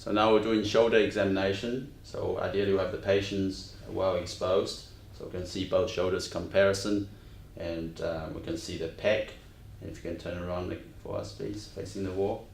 So now we're doing shoulder examination. So ideally we have the patients well exposed. So we can see both shoulders comparison, and we can see the pec. And if you can turn around for us please, facing the wall.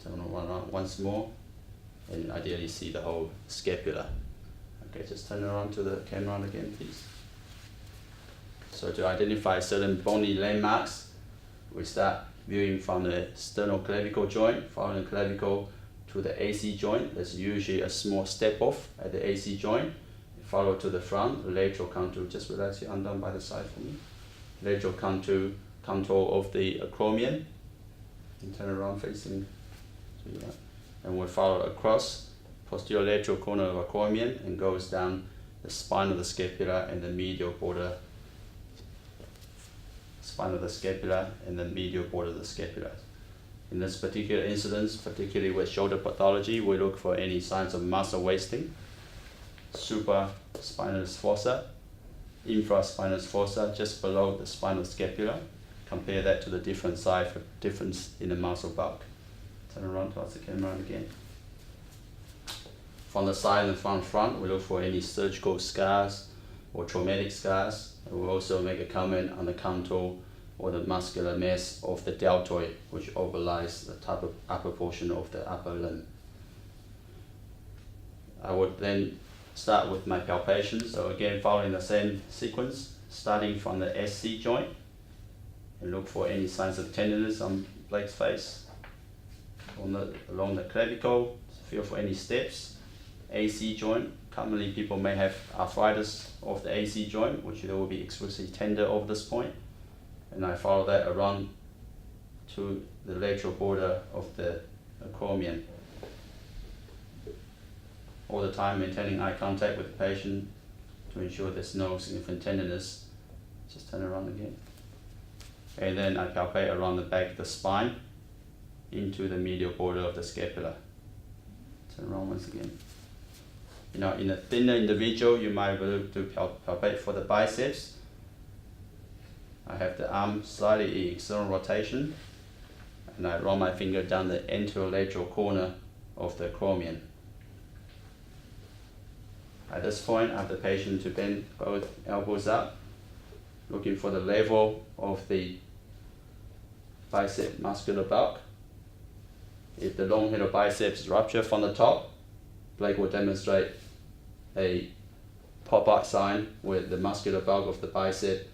Turn around once more, and ideally see the whole scapula. Okay, just turn around to the camera again please. So to identify certain bony landmarks, we start viewing from the sternoclavicle joint, following the clavicle to the AC joint. There's usually a small step off at the AC joint. Follow to the front, lateral contour, just relax your arm down by the side for me. Lateral contour of the acromion, and turn around facing to that. And we'll follow across posterior lateral corner of acromion and goes down the spine of the scapula and the medial border. Spine of the scapula and the medial border of the scapula. In this particular incidence, particularly with shoulder pathology, we look for any signs of muscle wasting. Supraspinalis fossa, infraspinalis fossa, just below the spinal scapula. Compare that to the different side for difference in the muscle bulk. Turn around towards the camera again. From the side and front, we look for any surgical scars or traumatic scars. And we'll also make a comment on the contour or the muscular mass of the deltoid, which overlies the top of upper portion of the upper limb. I would then start with my palpation. So again, following the same sequence, starting from the SC joint, and look for any signs of tenderness on Blake's face. Along the clavicle, feel for any steps. AC joint, commonly people may have arthritis of the AC joint, which will be extremely tender over this point. And I follow that around to the lateral border of the acromion. All the time maintaining eye contact with the patient to ensure there's no significant tenderness. Just turn around again. And then I palpate around the back of the spine into the medial border of the scapula. Turn around once again. You know, in a thinner individual, you might be able to palpate for the biceps. I have the arm slightly external rotation, and I run my finger down the anterolateral corner of the acromion. At this point, I have the patient to bend both elbows up, looking for the level of the bicep muscular bulk. If the long head of biceps rupture from the top, Blake will demonstrate a pop-out sign where the muscular bulk of the bicep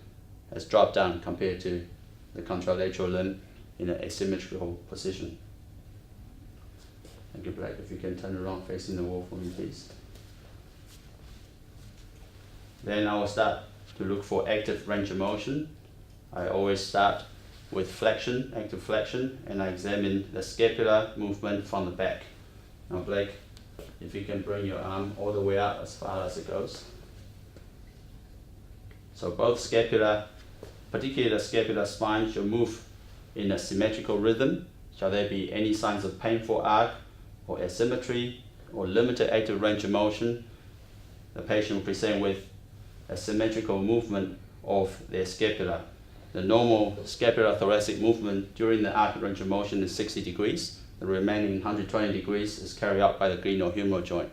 has dropped down compared to the contralateral limb in an asymmetrical position. Thank you, Blake. If you can turn around facing the wall for me, please. Then I will start to look for active range of motion. I always start with flexion, active flexion, and I examine the scapular movement from the back. Now Blake, if you can bring your arm all the way out as far as it goes. So both scapula, particularly the scapular spine, should move in a symmetrical rhythm. Shall there be any signs of painful arc or asymmetry or limited active range of motion, the patient will present with a symmetrical movement of their scapula. The normal scapular thoracic movement during the arc range of motion is 60 degrees. The remaining 120 degrees is carried out by the glenohumeral joint.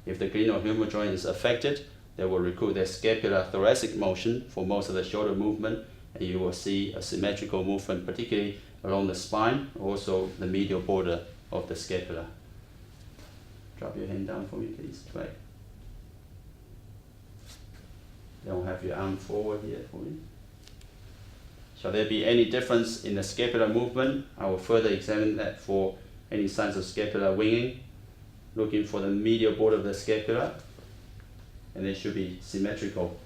If the glenohumeral joint is affected, they will recruit their scapular thoracic motion for most of the shoulder movement, and you will see a symmetrical movement, particularly along the spine, also the medial border of the scapula. Drop your hand down for me, please. Right. Don't have your arm forward here for me. Shall there be any difference in the scapular movement, I will further examine that for any signs of scapular winging, looking for the medial border of the scapula, and it should be symmetrical.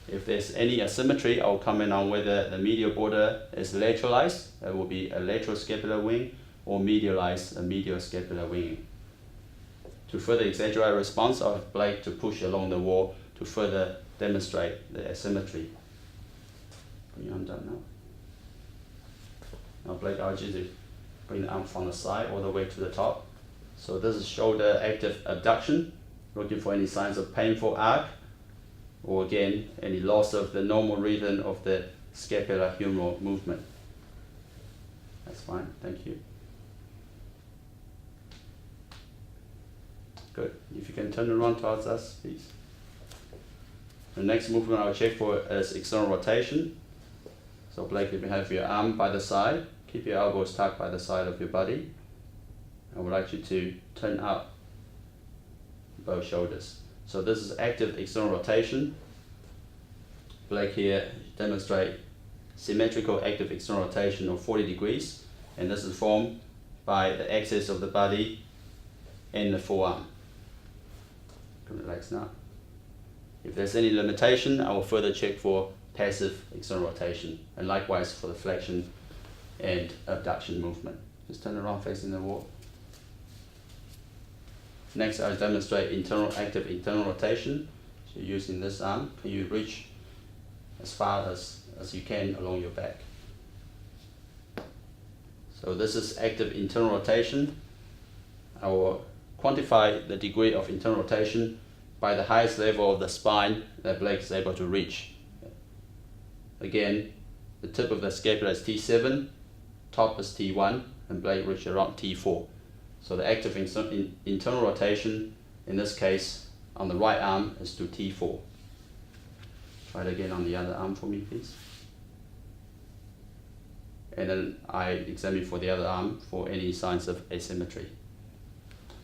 If there's any asymmetry, I'll comment on whether the medial border is lateralized, there will be a lateral scapular wing, or medialized, a medial scapular winging. To further exaggerate response, I'll have Blake to push along the wall to further demonstrate the asymmetry. Bring your arm down now. Now Blake, I'll ask you to bring the arm from the side all the way to the top. So this is shoulder active abduction, looking for any signs of painful arc, or again, any loss of the normal rhythm of the scapular humeral movement. That's fine, thank you. Good. If you can turn around towards us, please. The next movement I'll check for is external rotation. So Blake, if you have your arm by the side, keep your elbows tucked by the side of your body. I would like you to turn up both shoulders. So this is active external rotation. Blake here demonstrate symmetrical active external rotation of 40 degrees, and this is formed by the axis of the body and the forearm. Can relax now. If there's any limitation, I will further check for passive external rotation, and likewise for the flexion and abduction movement. Just turn around facing the wall. Next, I'll demonstrate active internal rotation. So using this arm, can you reach as far as you can along your back? So this is active internal rotation. I will quantify the degree of internal rotation by the highest level of the spine that Blake is able to reach. Again, the tip of the scapula is T7, top is T1, and Blake reaches around T4. So the active internal rotation, in this case, on the right arm is to T4. Try it again on the other arm for me, please. And then I examine for the other arm for any signs of asymmetry.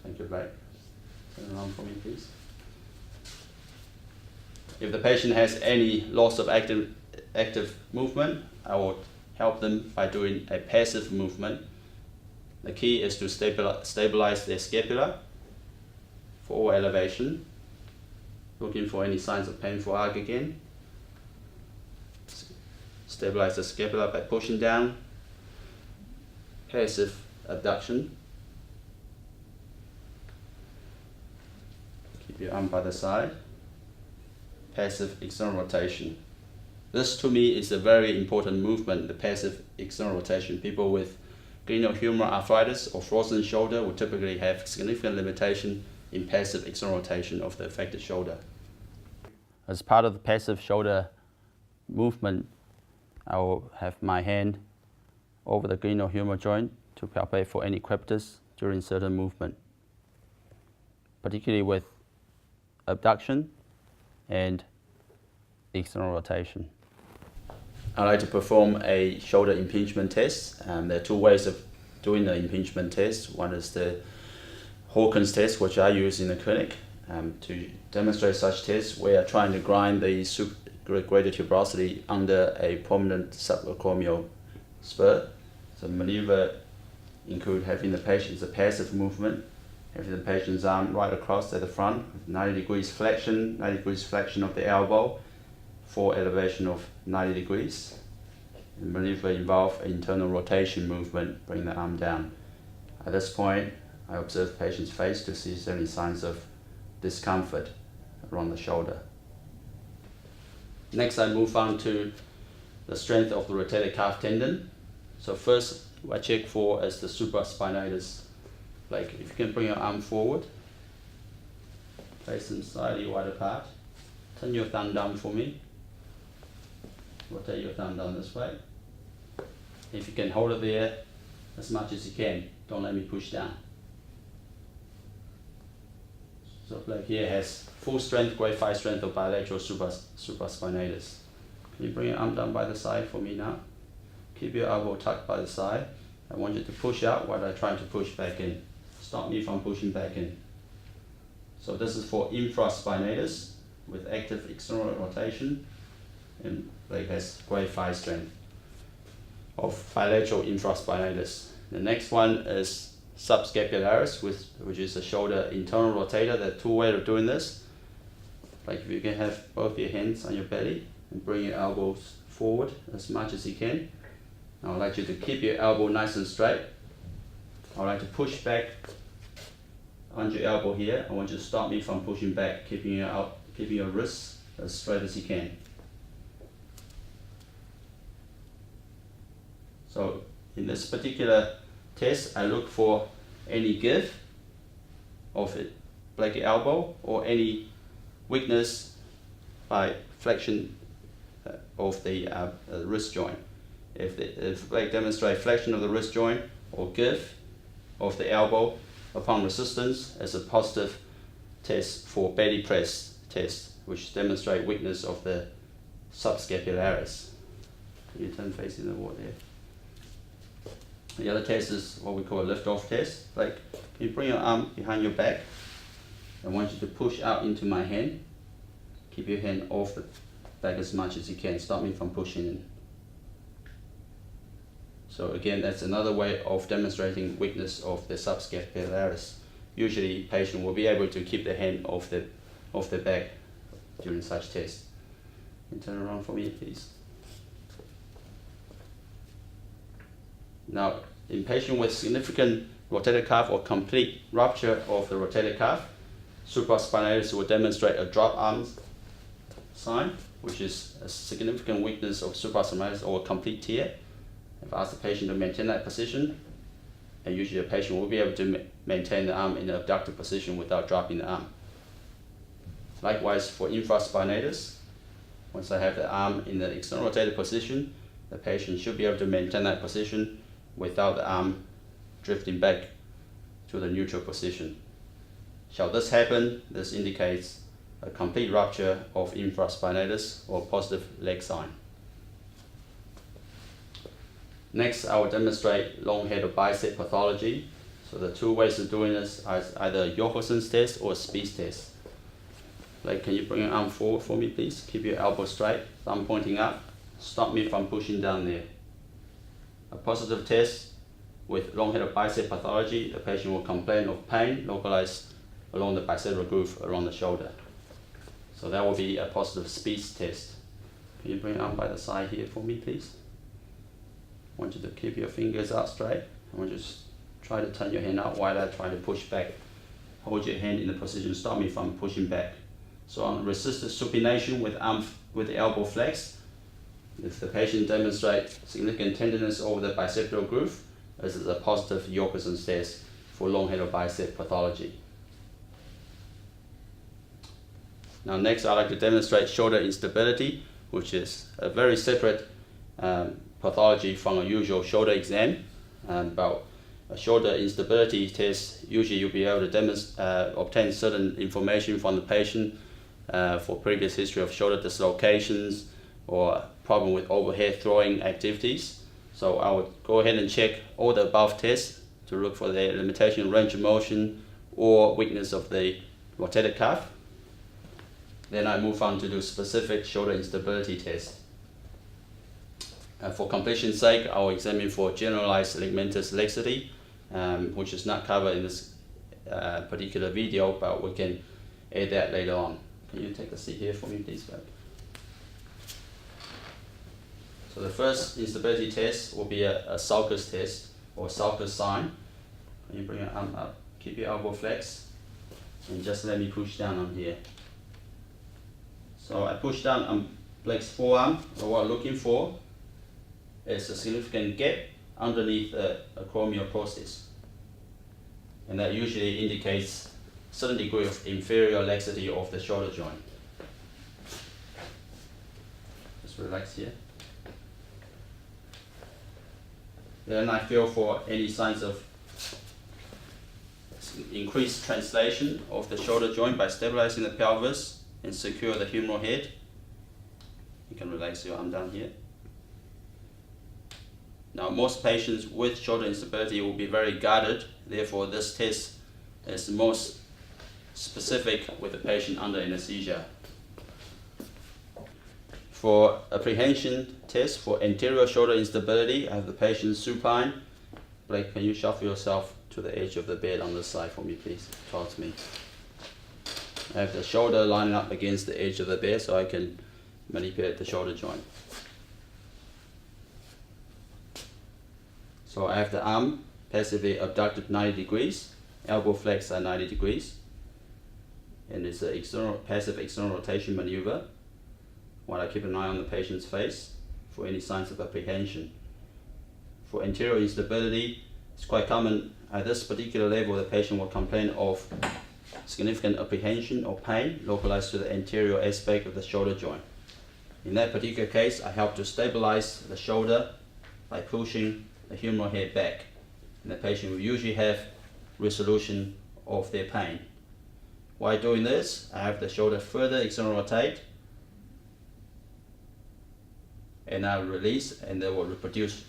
Thank you, Blake. Turn around for me, please. If the patient has any loss of active movement, I will help them by doing a passive movement. The key is to stabilize their scapula, forward elevation, looking for any signs of painful arc again. Stabilize the scapula by pushing down, passive abduction. Keep your arm by the side, passive external rotation. This to me is a very important movement, the passive external rotation. People with glenohumeral arthritis or frozen shoulder will typically have significant limitation in passive external rotation of the affected shoulder. As part of the passive shoulder movement, I will have my hand over the glenohumeral joint to palpate for any crepitus during certain movement, particularly with abduction and external rotation. I like to perform a shoulder impingement test. There are two ways of doing the impingement test. One is the Hawkins test, which I use in the clinic. To demonstrate such tests, we are trying to grind the greater tuberosity under a prominent subacromial spur. So the maneuver include having the patient's a passive movement, having the patient's arm right across at the front, 90 degrees flexion of the elbow, for elevation of 90 degrees. The maneuver involves an internal rotation movement, bring the arm down. At this point, I observe the patient's face to see if there's any signs of discomfort around the shoulder. Next, I move on to the strength of the rotator cuff tendon. So first, what I check for is the supraspinatus. Like, if you can bring your arm forward, place them slightly wide apart, turn your thumb down for me. Rotate your thumb down this way. If you can hold it there as much as you can, don't let me push down. So Blake here has full strength, grade 5 strength of bilateral supraspinatus. Can you bring your arm down by the side for me now? Keep your elbow tucked by the side. I want you to push out while I'm trying to push back in. Stop me from pushing back in. So this is for infraspinatus with active external rotation, and Blake has grade 5 strength of bilateral infraspinatus. The next one is subscapularis, which is a shoulder internal rotator. There are two ways of doing this. Like, if you can have both your hands on your belly and bring your elbows forward as much as you can. I would like you to keep your elbow nice and straight. I would like to push back on your elbow here. I want you to stop me from pushing back, keeping your wrists as straight as you can. So in this particular test, I look for any give of it, like your elbow, or any weakness by flexion of the wrist joint. If Blake demonstrate flexion of the wrist joint or give of the elbow upon resistance as a positive test for belly press test, which demonstrate weakness of the subscapularis. You turn facing the wall there. The other test is what we call a lift-off test. Like, you bring your arm behind your back. I want you to push out into my hand. Keep your hand off the back as much as you can. Stop me from pushing in. So again, that's another way of demonstrating weakness of the subscapularis. Usually, patient will be able to keep the hand off the back during such test. Can you turn around for me, please? Now, in patient with significant rotator cuff or complete rupture of the rotator cuff, supraspinatus will demonstrate a drop arm sign, which is a significant weakness of supraspinatus or a complete tear. If I ask the patient to maintain that position, and usually the patient will be able to maintain the arm in the abducted position without dropping the arm. Likewise, for infraspinatus, once I have the arm in the external rotated position, the patient should be able to maintain that position without the arm drifting back to the neutral position. Shall this happen, this indicates a complete rupture of infraspinatus or positive leg sign. Next, I will demonstrate long-headed bicep pathology. So the two ways of doing this are either Jochimsen's test or Spiess test. Like, can you bring your arm forward for me, please? Keep your elbow straight, thumb pointing up. Stop me from pushing down there. A positive test with long-headed bicep pathology, the patient will complain of pain localized along the biceps groove around the shoulder. So that will be a positive Spiess test. Can you bring your arm by the side here for me, please? I want you to keep your fingers out straight. I want you to try to turn your hand out wider, try to push back. Hold your hand in the position, stop me from pushing back. So on resisted supination with the elbow flex, if the patient demonstrates significant tenderness over the biceps groove, this is a positive Jochimsen's test for long-headed bicep pathology. Now next, I'd like to demonstrate shoulder instability, which is a very separate pathology from a usual shoulder exam. About a shoulder instability test, usually you'll be able to obtain certain information from the patient for previous history of shoulder dislocations or problem with overhead throwing activities. So I would go ahead and check all the above tests to look for the limitation of range of motion or weakness of the rotator cuff. Then I move on to do specific shoulder instability test. For completion's sake, I will examine for generalized ligamentous laxity, which is not covered in this particular video, but we can add that later on. Can you take a seat here for me, please, Bob? So the first instability test will be a sulcus test or sulcus sign. Can you bring your arm up? Keep your elbow flexed, and just let me push down on here. So I push down on Blake's forearm. So what I'm looking for is a significant gap underneath a acromial and that usually indicates a certain degree of inferior laxity of the shoulder joint. Just relax here. Then I feel for any signs of increased translation of the shoulder joint by stabilizing the pelvis and secure the humeral head. You can relax your arm down here. Now, most patients with shoulder instability will be very guarded. Therefore, this test is most specific with the patient under anesthesia. For apprehension test for anterior shoulder instability, I have the patient supine. Blake, can you shuffle yourself to the edge of the bed on this side for me, please, towards me. I have the shoulder lining up against the edge of the bed so I can manipulate the shoulder joint. So I have the arm passively abducted 90 degrees, elbow flex at 90 degrees, and it's a passive external rotation maneuver while I keep an eye on the patient's face for any signs of apprehension. For anterior instability, it's quite common at this particular level the patient will complain of significant apprehension or pain localized to the anterior aspect of the shoulder joint. In that particular case, I help to stabilize the shoulder by pushing the humeral head back, and the patient will usually have resolution of their pain. While doing this, I have the shoulder further external rotate, and I release, and that will reproduce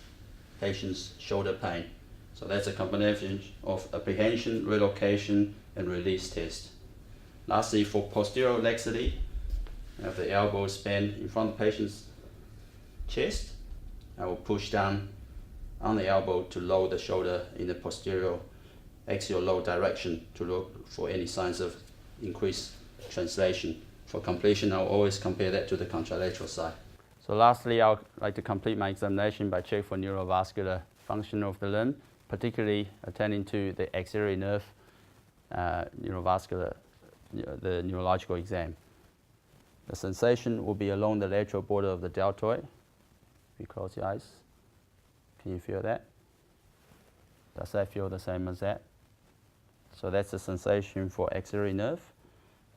patient's shoulder pain. So that's a combination of apprehension, relocation, and release test. Lastly, for posterior laxity, I have the elbow bent in front of the patient's chest. I will push down on the elbow to lower the shoulder in the posterior axial low direction to look for any signs of increased translation. For completion, I'll always compare that to the contralateral side. So lastly, I'd like to complete my examination by checking for neurovascular function of the limb, particularly attending to the axillary nerve neurovascular, the neurological exam. The sensation will be along the lateral border of the deltoid. If you close your eyes, can you feel that? Does that feel the same as that? So that's the sensation for axillary nerve.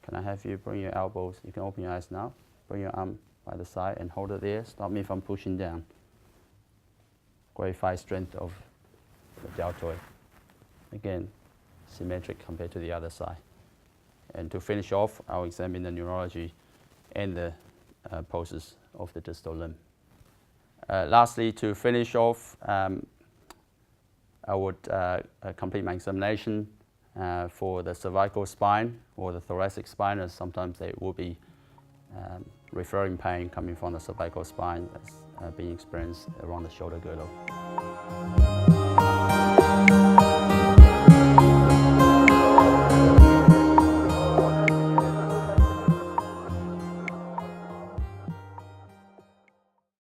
Can I have you bring your elbows, you can open your eyes now, bring your arm by the side and hold it there. Stop me from pushing down. Grade 5 strength of the deltoid. Again, symmetric compared to the other side. And to finish off, I'll examine the neurology and the poses of the distal limb. Lastly, to finish off, I would complete my examination for the cervical spine or the thoracic spine, as sometimes there will be referring pain coming from the cervical spine that's being experienced around the shoulder girdle.